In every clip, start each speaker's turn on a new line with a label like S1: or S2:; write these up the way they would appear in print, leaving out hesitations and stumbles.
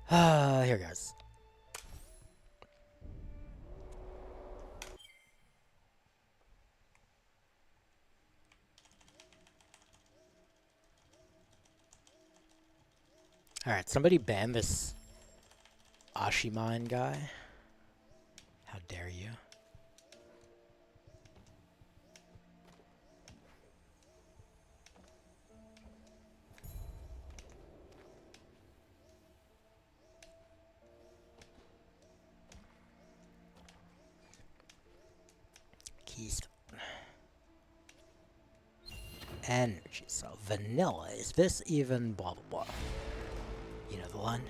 S1: Here goes. Alright, somebody ban this Ashimine guy. How dare you? Keystone. Energy cell. Vanilla. Is this even blah blah blah? You know the one?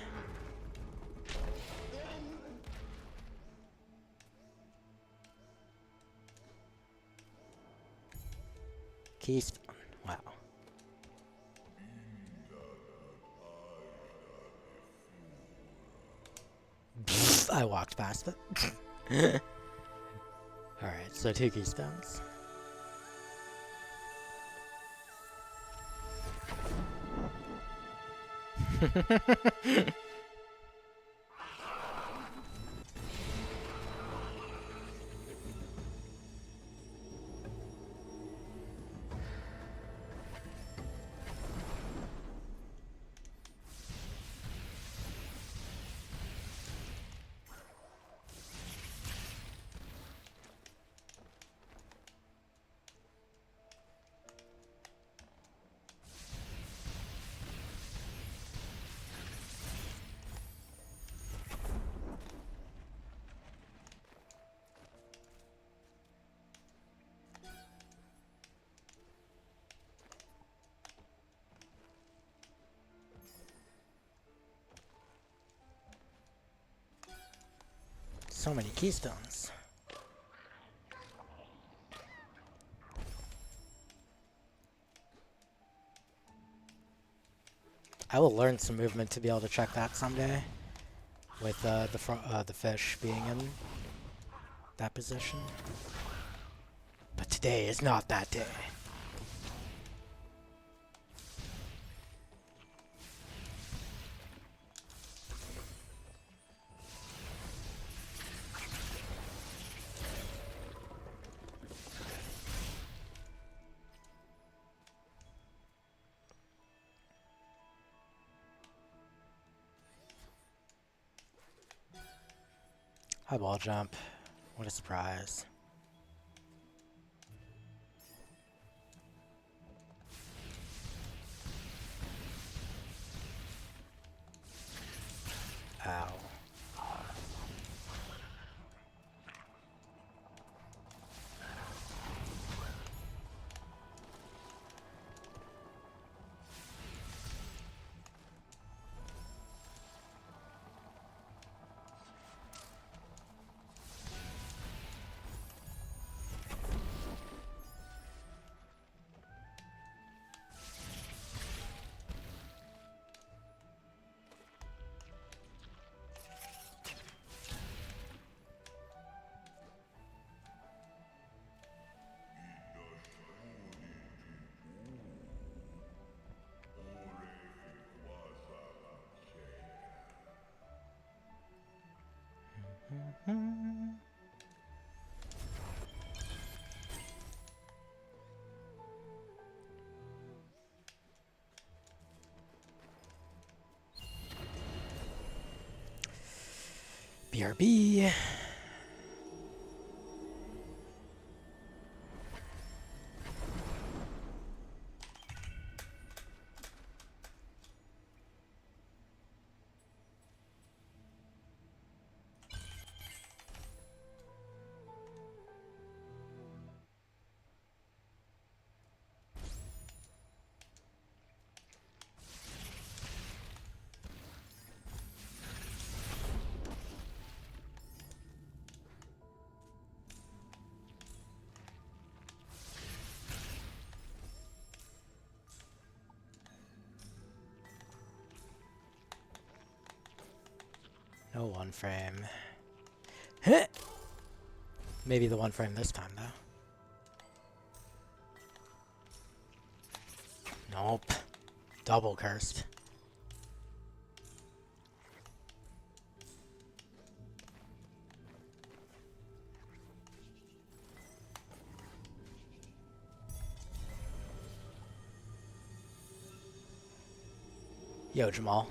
S1: Keystone. Wow. I walked past it. Alright, so 2 keystones. So many keystones. I will learn some movement to be able to check that someday. With the fish being in that position. But today is not that day. High ball jump. What a surprise. Ow. BRB. No one frame. Maybe the one frame this time, though. Nope. Double cursed. Yo, Jamal.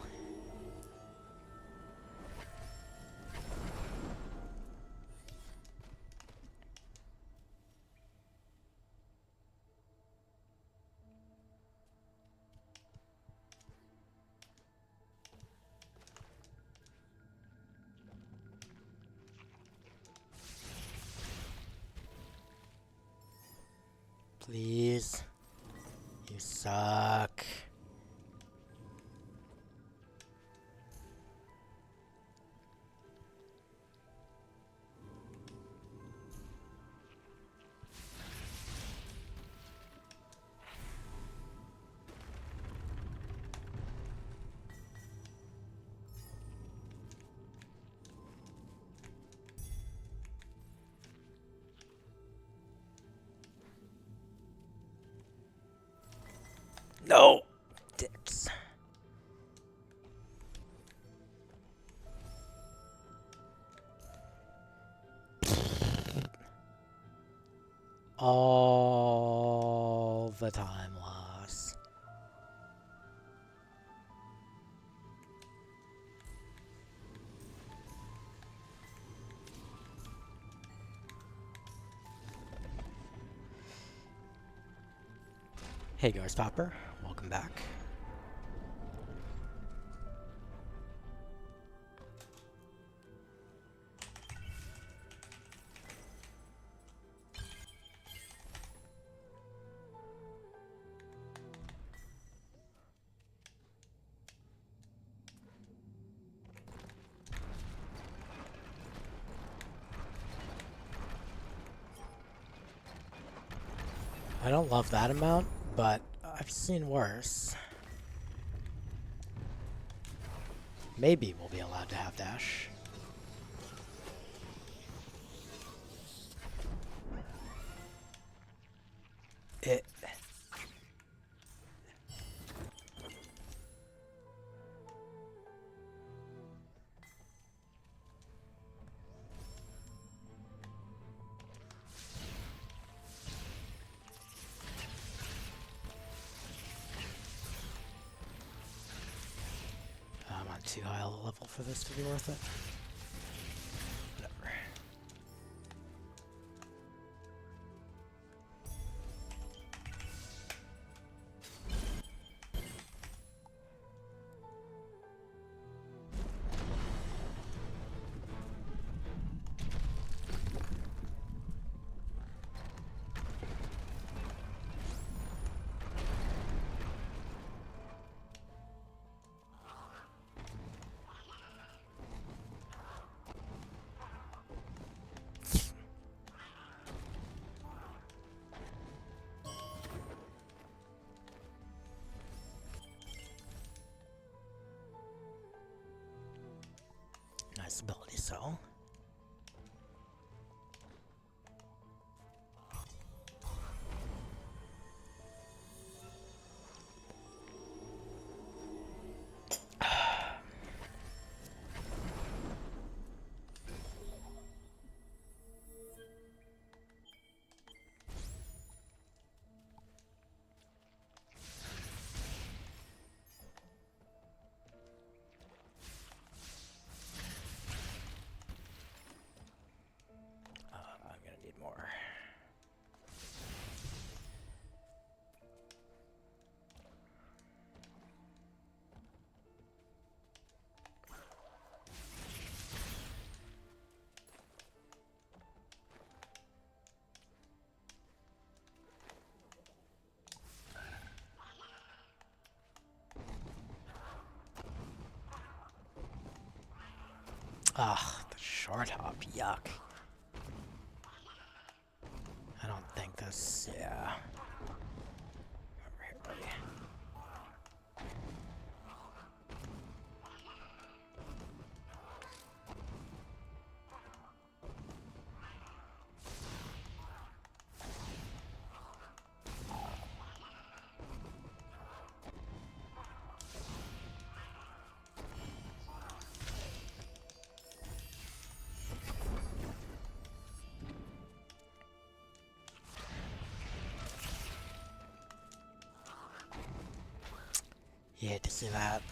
S1: Please. You suck. No! Dicks. All the time loss. Hey, Ghost Popper. Welcome back. I don't love that amount, but I've seen worse. Maybe we'll be allowed to have dash. It. I'm on too high a level for this to be worth it. Whatever. Nice ability cell. I'm gonna need more. Ugh, the short hop, yuck. I don't think this, yeah. Over here, buddy. You hate to see that.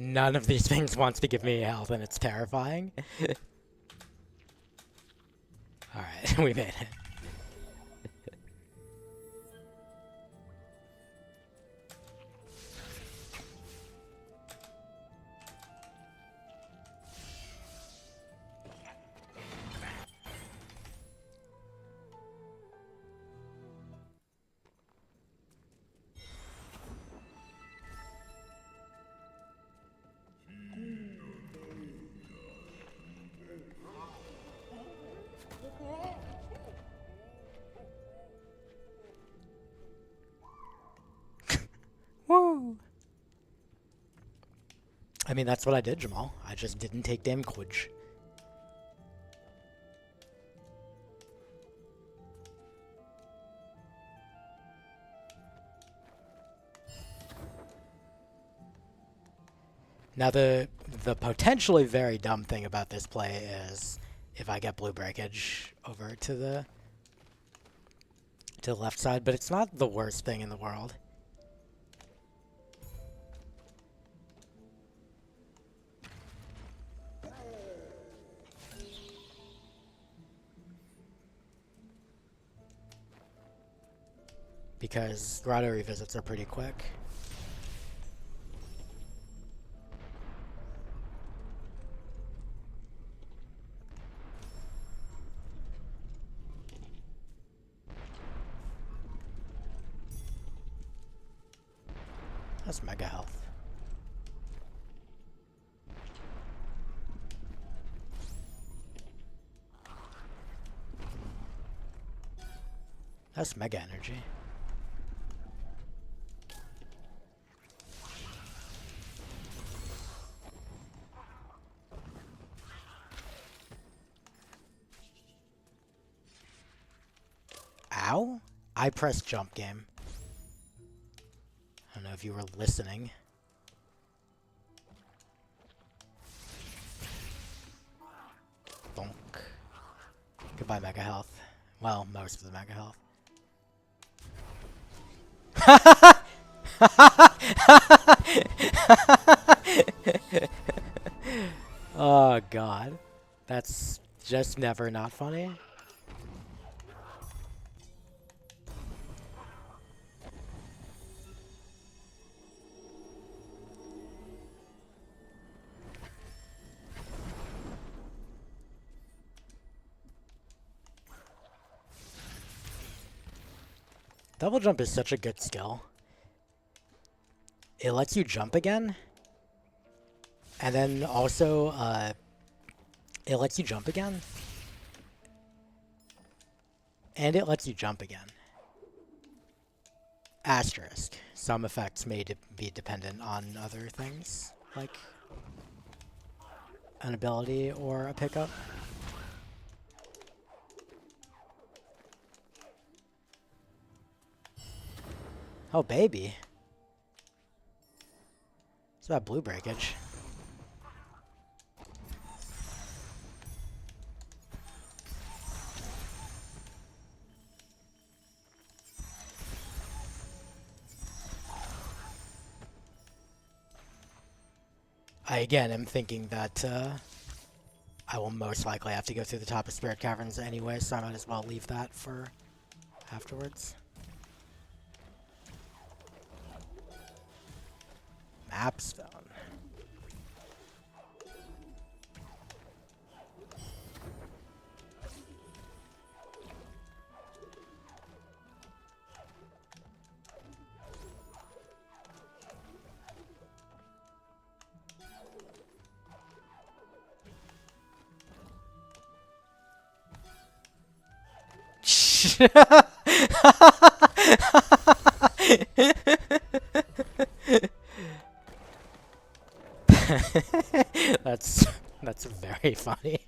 S1: None of these things wants to give me health, and it's terrifying. Alright, we made it. Woo! I mean, that's what I did, Jamal. I just didn't take damage. Now, the potentially very dumb thing about this play is if I get blue breakage over to the left side, but it's not the worst thing in the world. Because grotto revisits are pretty quick. That's mega health. That's mega energy. Ow? I pressed jump game. I don't know if you were listening. Bonk. Goodbye, mega health. Well, most of the mega health. Oh, God. That's just never not funny. Double jump is such a good skill. It lets you jump again. And then also, it lets you jump again. And it lets you jump again. Asterisk. Some effects may be dependent on other things, like an ability or a pickup. Oh, baby. It's about blue breakage. I, again, am thinking that I will most likely have to go through the top of Spirit Caverns anyway, so I might as well leave that for afterwards. Mapstone. That's very funny.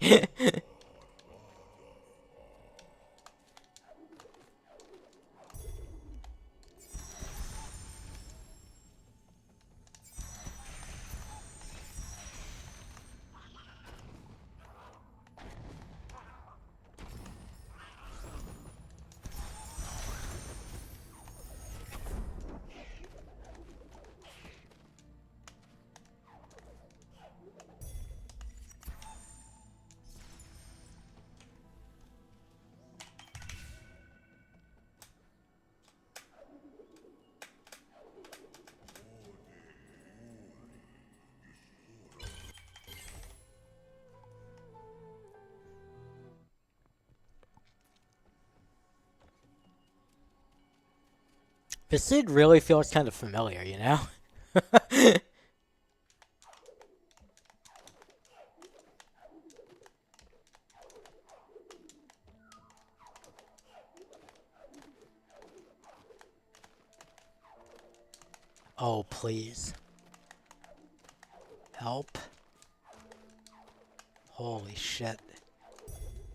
S1: This seed really feels kind of familiar, you know? Oh, please. Help. Holy shit.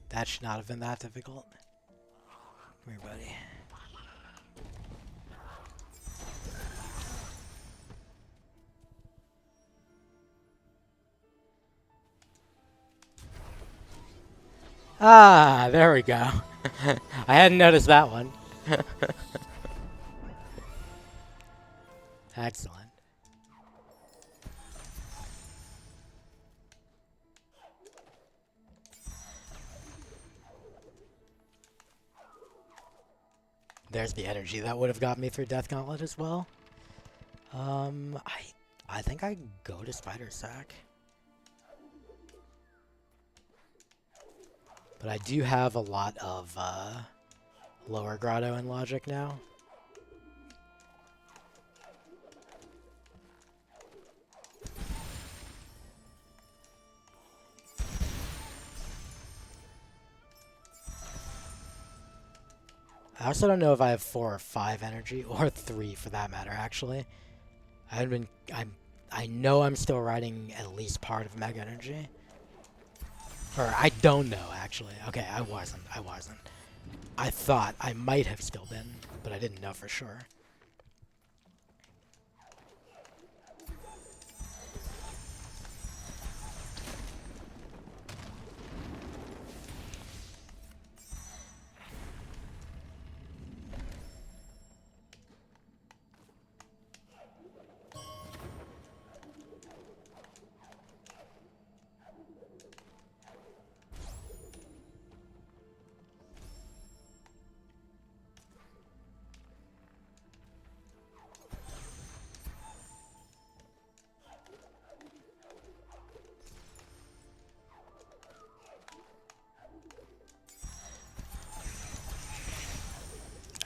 S1: That should not have been that difficult. Come here, buddy. Ah, there we go. I hadn't noticed that one. Excellent. There's the energy that would have got me through Death Gauntlet as well. I think I go to Spider Sack. But I do have a lot of lower grotto and logic now. I also don't know if I have 4 or 5 energy, or 3 for that matter, actually. I know I'm still riding at least part of Mega Energy. Or, I don't know, actually. Okay, I wasn't. I thought I might have still been, but I didn't know for sure.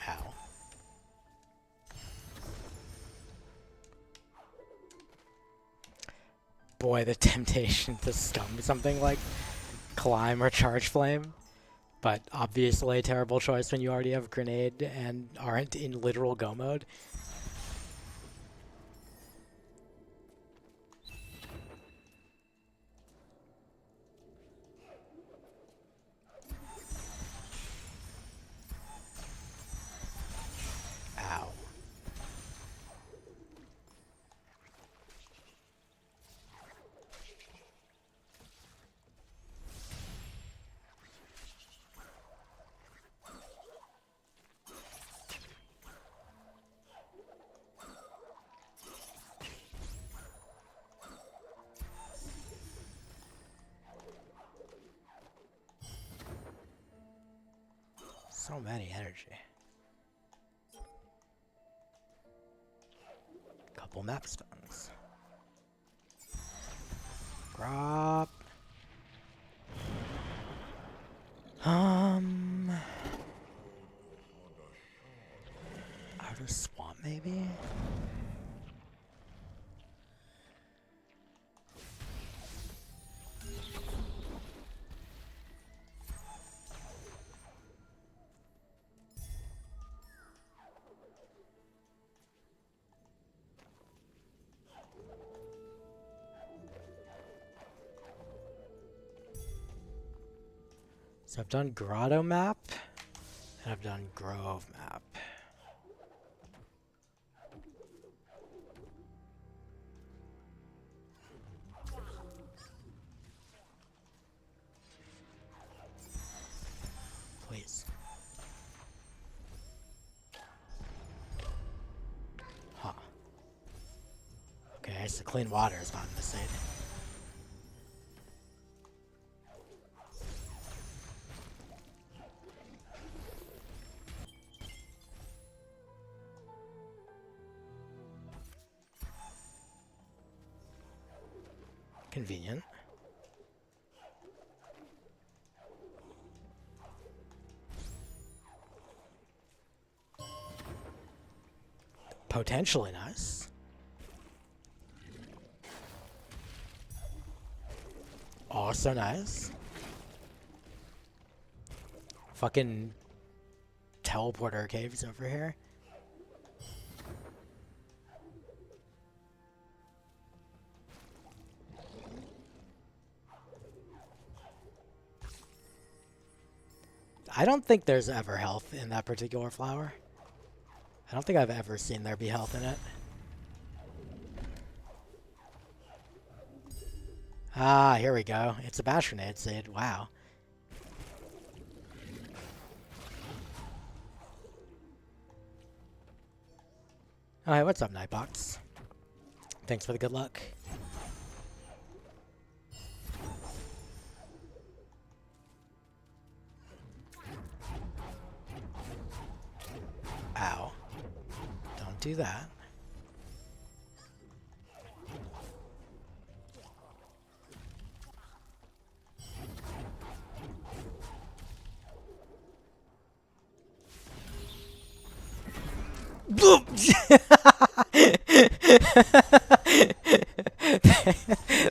S1: Ow. Boy, the temptation to stun something like Climb or Charge Flame. But obviously a terrible choice when you already have Grenade and aren't in literal go mode. Ow. So many energy. Couple map stuns. Grop. Outer swamp maybe? So I've done Grotto map, and I've done Grove map. Please. Huh. Okay, so clean water is not in the city. Convenient. Potentially nice. Also nice. Fucking teleporter caves over here. I don't think there's ever health in that particular flower. I don't think I've ever seen there be health in it. Ah, here we go. It's a Bashford seed. Wow. Oh, hey, what's up, Nightbox? Thanks for the good luck. Ow. Don't do that.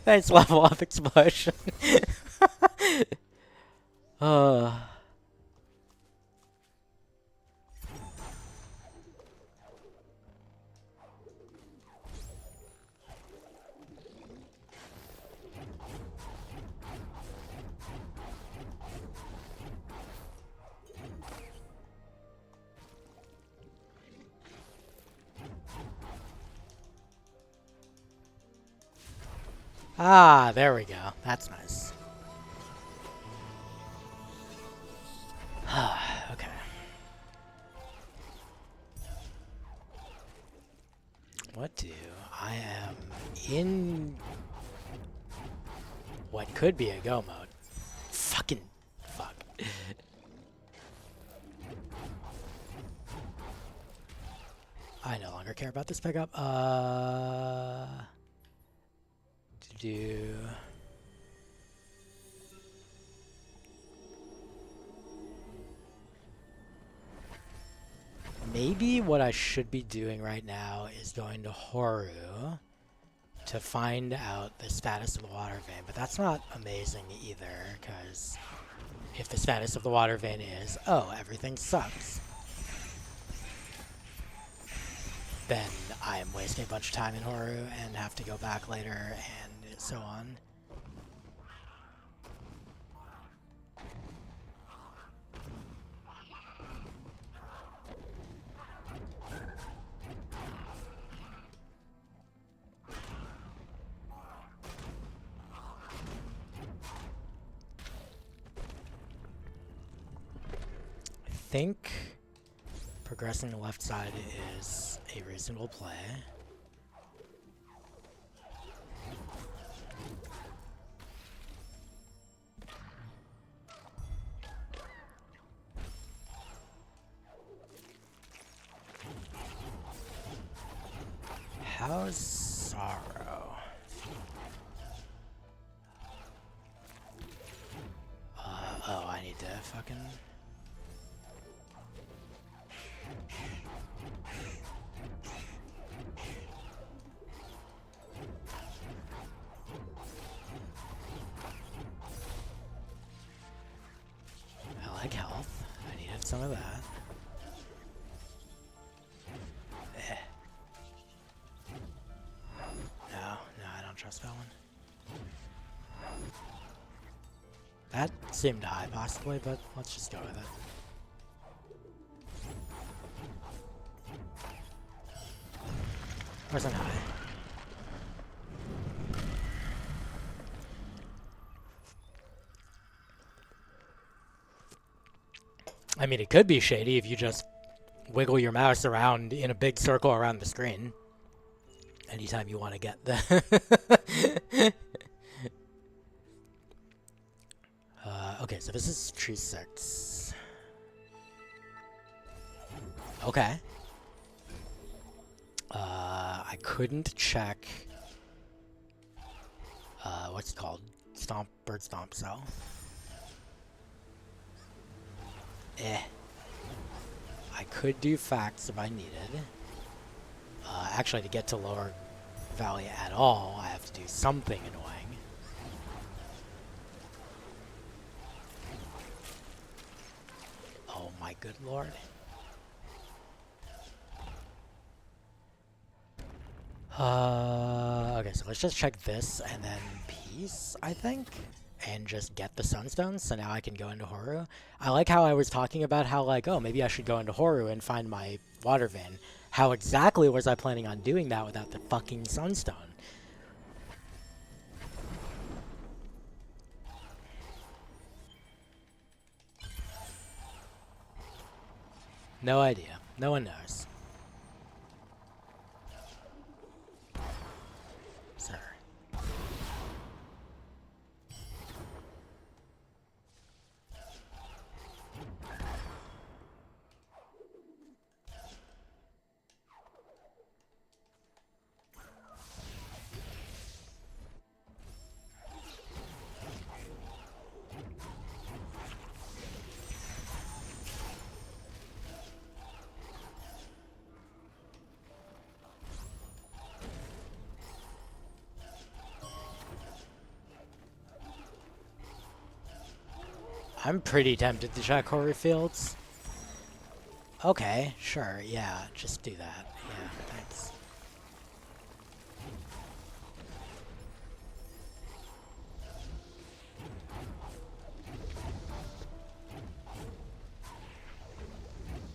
S1: Nice level up explosion. Ah, there we go. That's nice. Okay. What do I am in what could be a go mode? Fucking fuck. I no longer care about this pickup. Maybe what I should be doing right now is going to Horu to find out the status of the water vein, but that's not amazing either, because if the status of the water vein is, oh, everything sucks, then I am wasting a bunch of time in Horu and have to go back later and so on. I think progressing the left side is a reasonable play. How's Sorrow? Oh, I need to fucking... I like health. I needed some of that. No, I don't trust that one. That seemed high, possibly, but let's just go with it. Wasn't high. I mean, it could be shady if you just wiggle your mouse around in a big circle around the screen anytime you want to get the... Okay, so this is tree 6. Okay. I couldn't check... what's it called? Bird Stomp Cell. I could do facts if I needed. Actually, to get to Lower Valley at all, I have to do something annoying. Oh my good lord. Okay, so let's just check this and then peace, I think, and just get the sunstones, so now I can go into Horu. I like how I was talking about how, like, oh, maybe I should go into Horu and find my water vein. How exactly was I planning on doing that without the fucking sunstone? No idea. No one knows. Sir. I'm pretty tempted to check Horu Fields. Okay, sure, yeah, just do that. Yeah, thanks.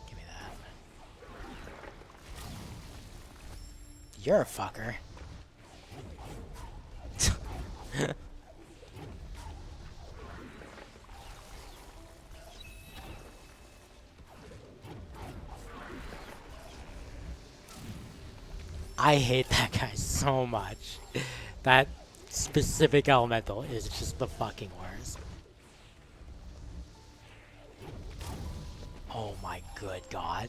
S1: Give me that. You're a fucker. I hate that guy so much. That specific elemental is just the fucking worst. Oh my good god.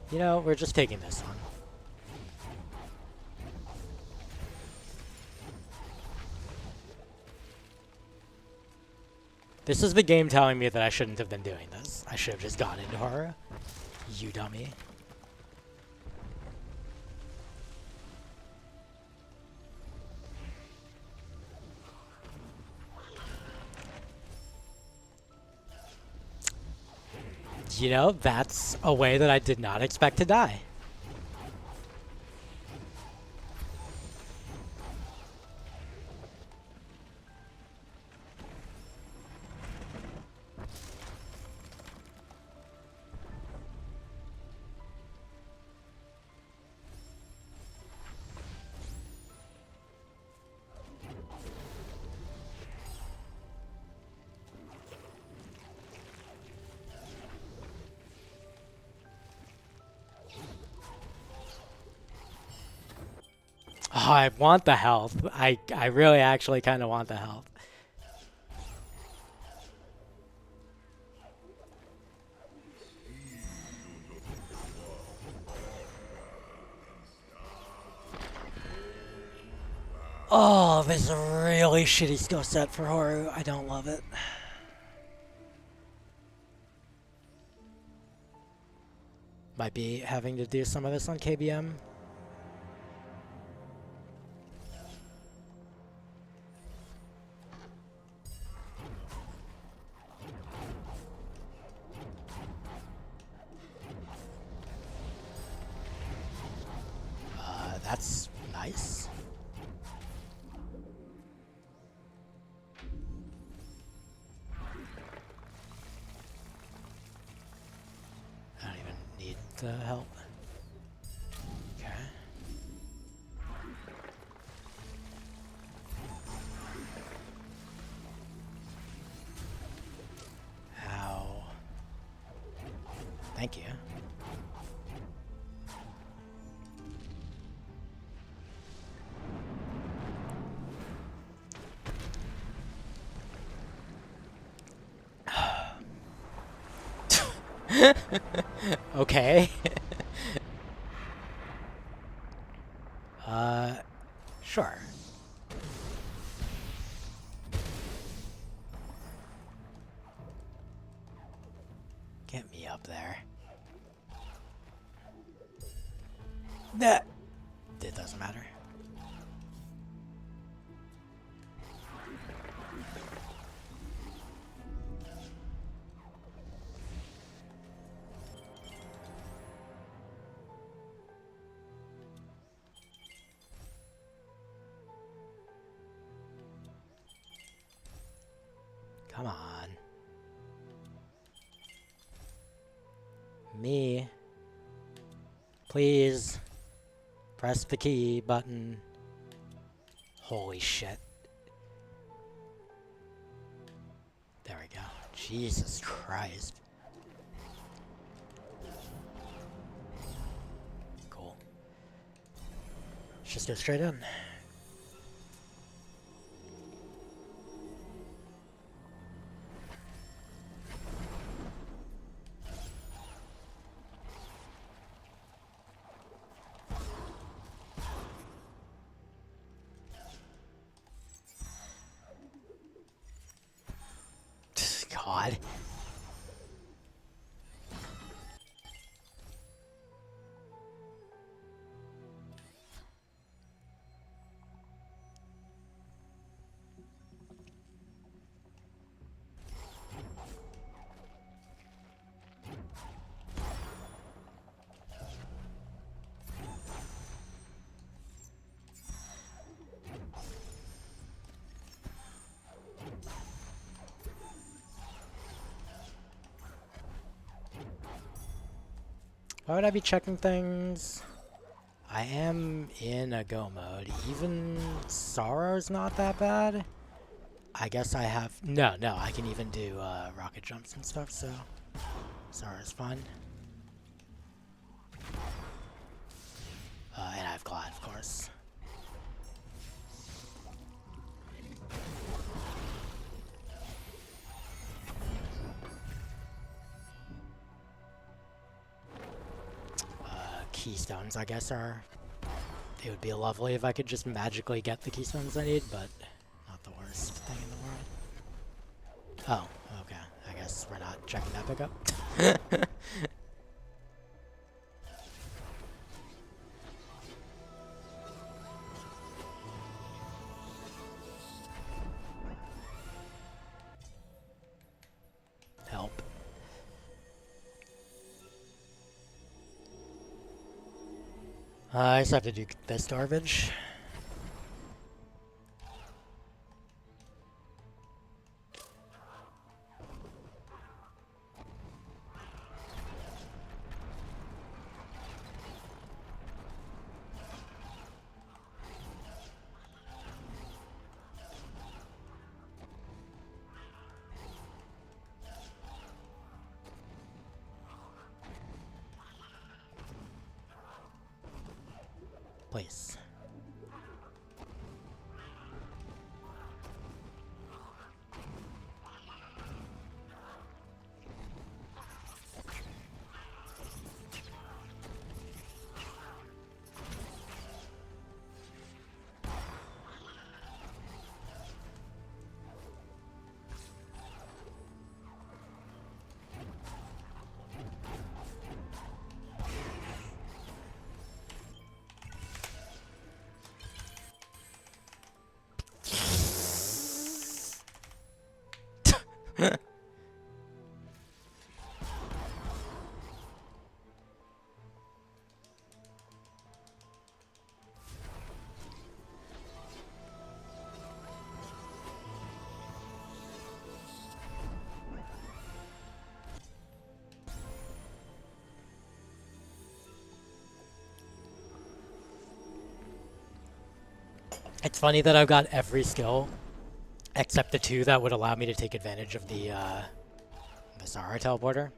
S1: You know, we're just taking this one. This is the game telling me that I shouldn't have been doing this. I should have just gone into Horror. You dummy. You know, that's a way that I did not expect to die. Oh, I want the health. I really actually kind of want the health. Oh, this is a really shitty skill set for Horu. I don't love it. Might be having to do some of this on KBM. That's nice. I don't even need the help. Okay. How? Thank you. Okay. Sure. Get me up there. Nah. It doesn't matter. Come on. Me. Please. Press the key button. Holy shit. There we go. Jesus Christ. Cool. Let's just go straight in. God. Why would I be checking things? I am in a go mode. Even Sorrow's not that bad. I guess I have... No, I can even do rocket jumps and stuff, so... Sorrow's fun. And I have Glide, of course. Keystones, I guess, are... It would be lovely if I could just magically get the keystones I need, but not the worst thing in the world. Oh, okay. I guess we're not checking that pickup. Help. I just have to do this garbage. Please. It's funny that I've got every skill except the two that would allow me to take advantage of the Zara teleporter.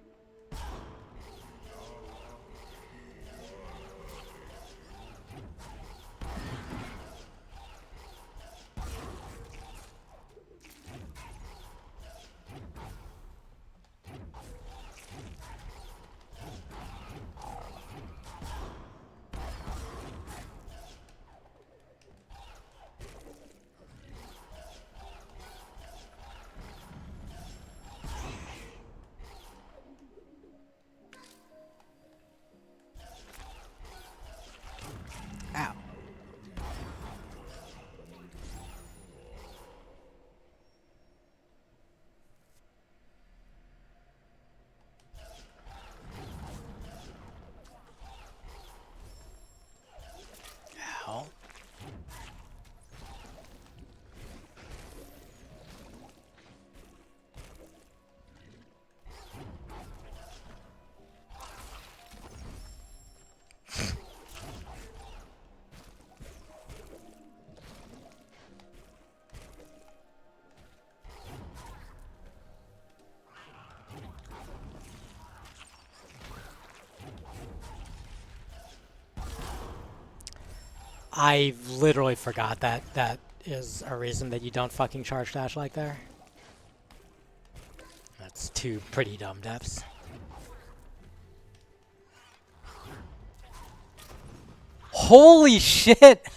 S1: I literally forgot that that is a reason that you don't fucking charge dash like there. That's two pretty dumb deaths. Holy shit!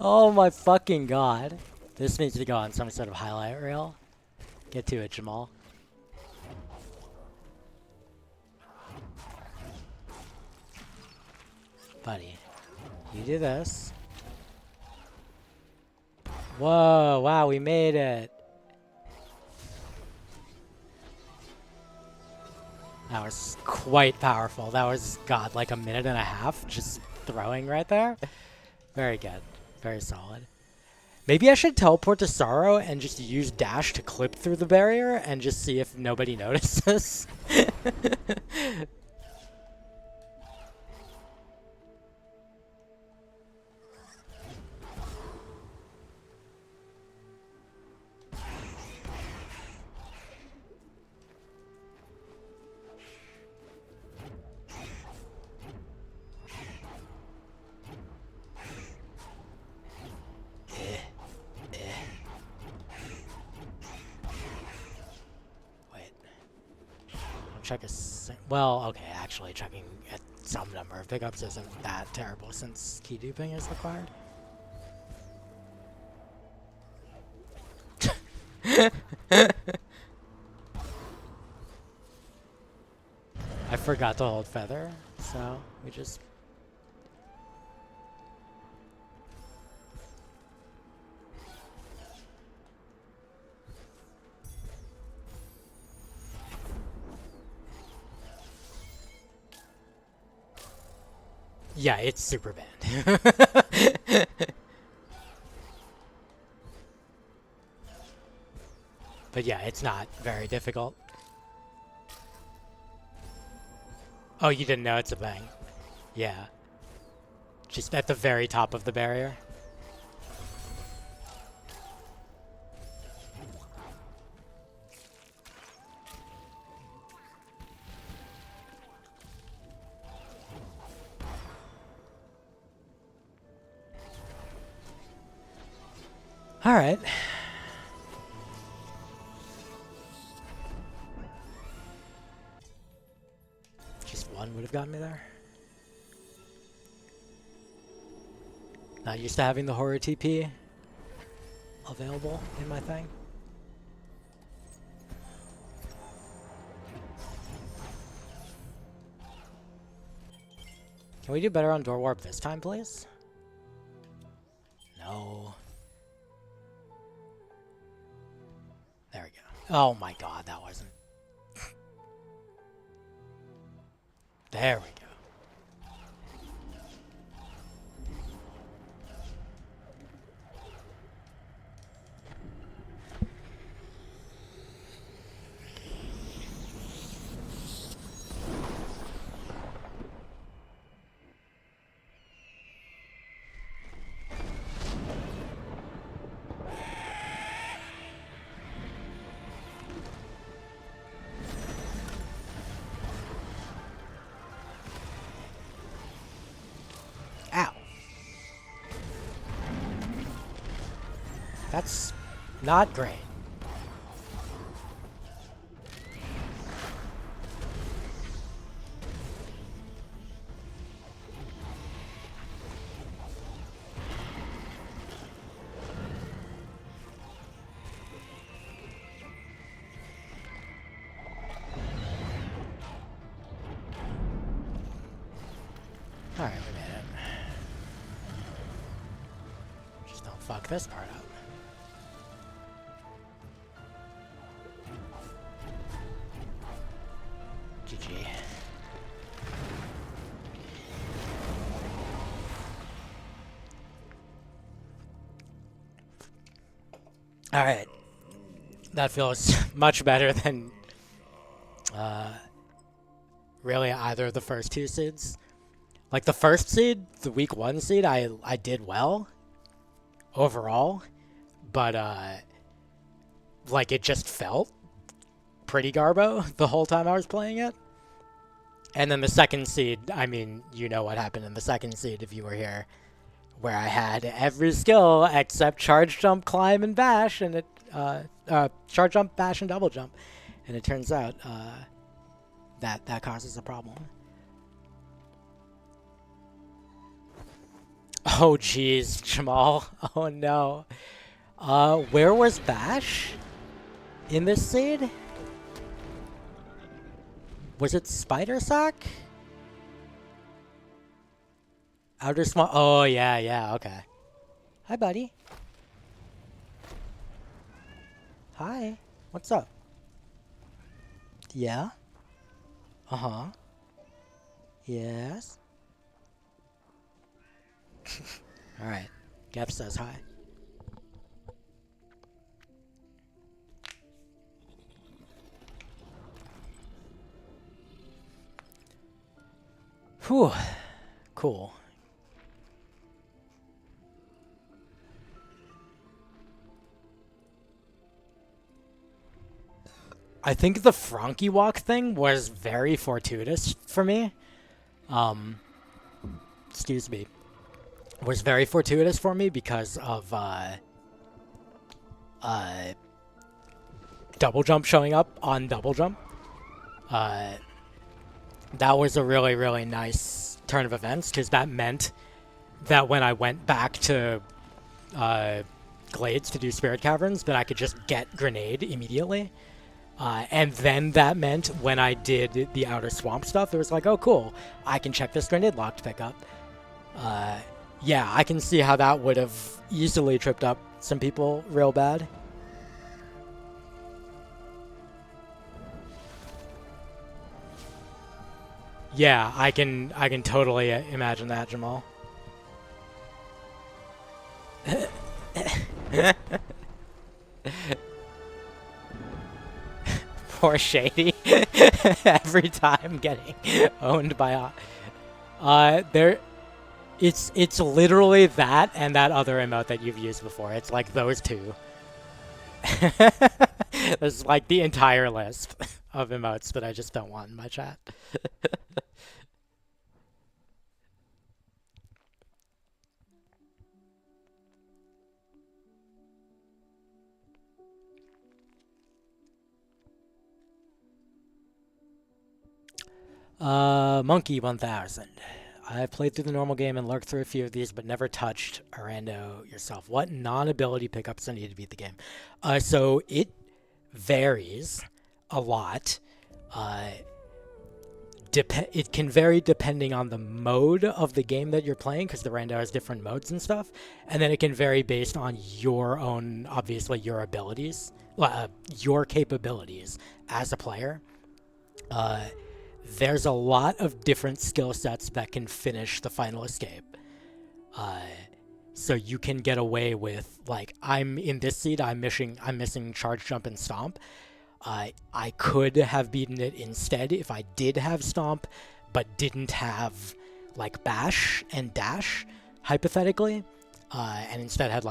S1: Oh my fucking god. This needs to go on some sort of highlight reel. Get to it, Jamal. Buddy, you do this. Whoa, wow, we made it. That was quite powerful. That was, God, like a minute and a half just throwing right there. Very good. Very solid. Maybe I should teleport to Sorrow and just use dash to clip through the barrier and just see if nobody notices. Check well, okay, actually checking at some number of pickups isn't that terrible since key duping is required. I forgot to hold feather, so we just... Yeah, it's super banned. But yeah, it's not very difficult. Oh, you didn't know it's a thing? Yeah. Just at the very top of the barrier. All right. Just one would have gotten me there. Not used to having the horror TP available in my thing. Can we do better on door warp this time, please? No. There we go. Oh my god, that wasn't... There we go. Ow. That's not great. Alright, we made it. Just don't fuck this part up. GG. Alright. That feels much better than really either of the first two seeds. Like the first seed, the week 1 seed, I did well overall, but like it just felt pretty garbo the whole time I was playing it. And then the second seed, I mean, you know what happened in the second seed if you were here. where I had every skill except charge, jump, climb, and bash, and charge, jump, bash, and double jump, and it turns out that causes a problem. Oh jeez, Jamal. Oh no. Where was bash in this seed? Was it Spider Sack? Outer small. Oh yeah, okay. Hi, buddy. Hi. What's up? Yeah? Uh-huh. Yes? Alright. Gap says hi. Whew. Cool. I think the Frankie walk thing was very fortuitous for me. Excuse me. Was very fortuitous for me because of double jump showing up on double jump. That was a really, really nice turn of events because that meant that when I went back to Glades to do Spirit Caverns, that I could just get Grenade immediately. And then that meant when I did the Outer Swamp stuff, it was like, oh, cool, I can check this Grenade lock to pick up. Yeah, I can see how that would have easily tripped up some people real bad. Yeah, I can totally imagine that, Jamal. Poor Shady. Every time getting owned by it's literally that and that other emote that you've used before. It's like those two. This is like the entire list of emotes that I just don't want in my chat. Monkey 1000. I've played through the normal game and lurked through a few of these, but never touched a rando yourself. What non-ability pickups are needed to beat the game? So it varies a lot. It can vary depending on the mode of the game that you're playing, because the rando has different modes and stuff. And then it can vary based on your own, obviously, your abilities, your capabilities as a player. There's a lot of different skill sets that can finish the final escape. So you can get away with, like, I'm in this seed, I'm missing charge, jump, and stomp. I could have beaten it instead if I did have stomp, but didn't have, like, bash and dash, hypothetically, and instead had,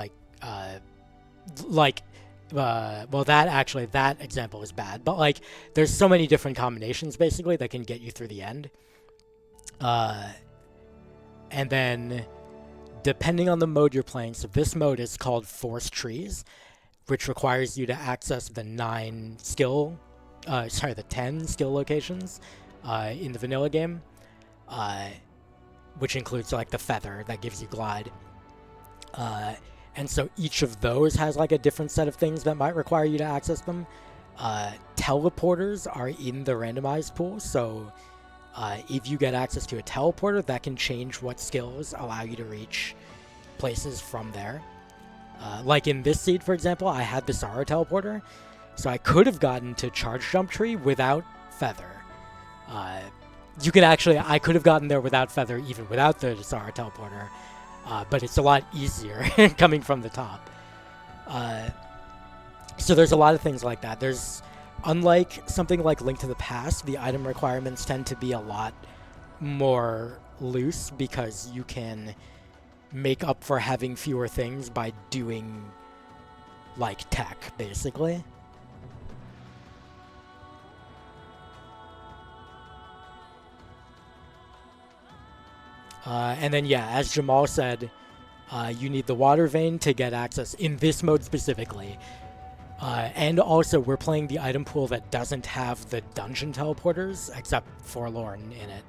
S1: well, that example is bad, but, like, there's so many different combinations, basically, that can get you through the end. And then, depending on the mode you're playing, so this mode is called Force Trees, which requires you to access the 10 skill locations in the vanilla game, which includes, like, the feather that gives you glide. And so each of those has, like, a different set of things that might require you to access them. Teleporters are in the randomized pool, so if you get access to a teleporter, that can change what skills allow you to reach places from there. Like in this seed, for example, I had the Sorrow teleporter, so I could have gotten to Charge Jump Tree without Feather. I could have gotten there without Feather even without the Sorrow teleporter. But it's a lot easier coming from the top. So there's a lot of things like that. Unlike something like Link to the Past, the item requirements tend to be a lot more loose because you can make up for having fewer things by doing, like, tech, basically. And then, yeah, as Jamal said, You need the water vein to get access in this mode specifically. And also, we're playing the item pool that doesn't have the dungeon teleporters, except Forlorn in it.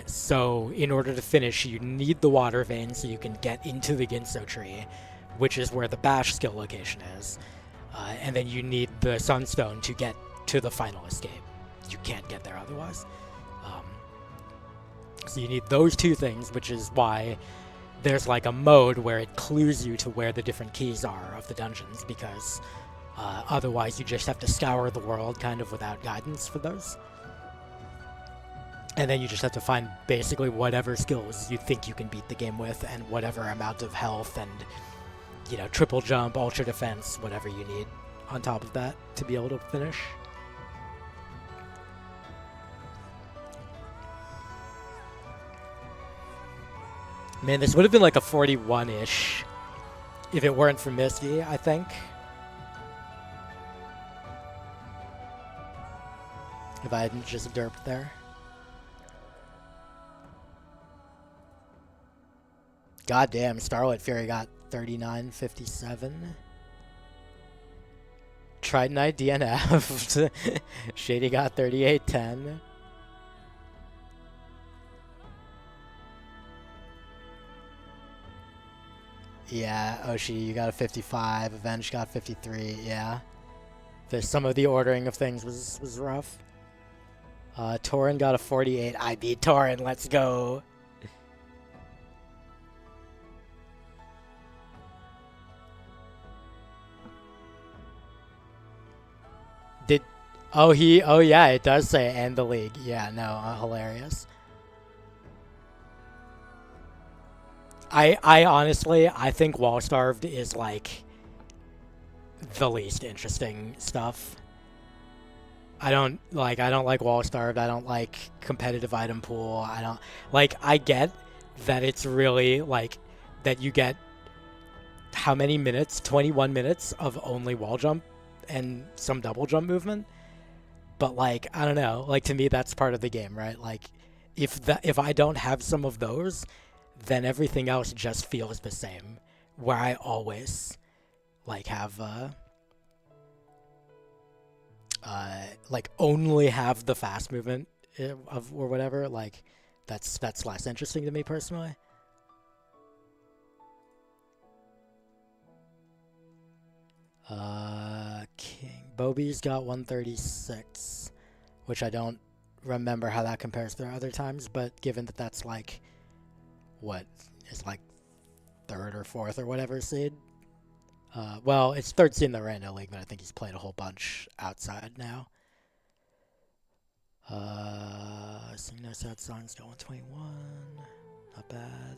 S1: So, in order to finish, you need the water vein so you can get into the Ginso tree, which is where the Bash skill location is. And then you need the Sunstone to get to the final escape. You can't get there otherwise. So you need those two things, which is why there's like a mode where it clues you to where the different keys are of the dungeons, because otherwise you just have to scour the world kind of without guidance for those. And then you just have to find basically whatever skills you think you can beat the game with, and whatever amount of health and, you know, triple jump, ultra defense, whatever you need on top of that to be able to finish. Man, this would have been like a 41-ish if it weren't for Misty, I think. If I hadn't just derped there. Goddamn, Starlight Fury got 39.57. Tritonite DNF'd. Shady got 38.10. Yeah, Oshi, you got a 55. Avenge got 53. Yeah. Some of the ordering of things was rough. Torin got a 48. I beat Torin. Let's go. Oh yeah, it does say end the league. Yeah, no, hilarious. I honestly, I think Wall Starved is like the least interesting stuff. I don't like Wall Starved. I don't like competitive item pool. I don't like. I get that it's really like that you get how many minutes? 21 minutes of only wall jump and some double jump movement. But like, I don't know. Like, to me, that's part of the game, right? Like, if I don't have some of those, then everything else just feels the same. Where I always like have like only have the fast movement of or whatever. Like, that's less interesting to me personally. King Bobby's got 136, which I don't remember how that compares to other times, but given that that's like what is like third or fourth or whatever seed. Well, it's third seed in the Rando League, but I think he's played a whole bunch outside now. Sing No Sad Songs got 121. Not bad.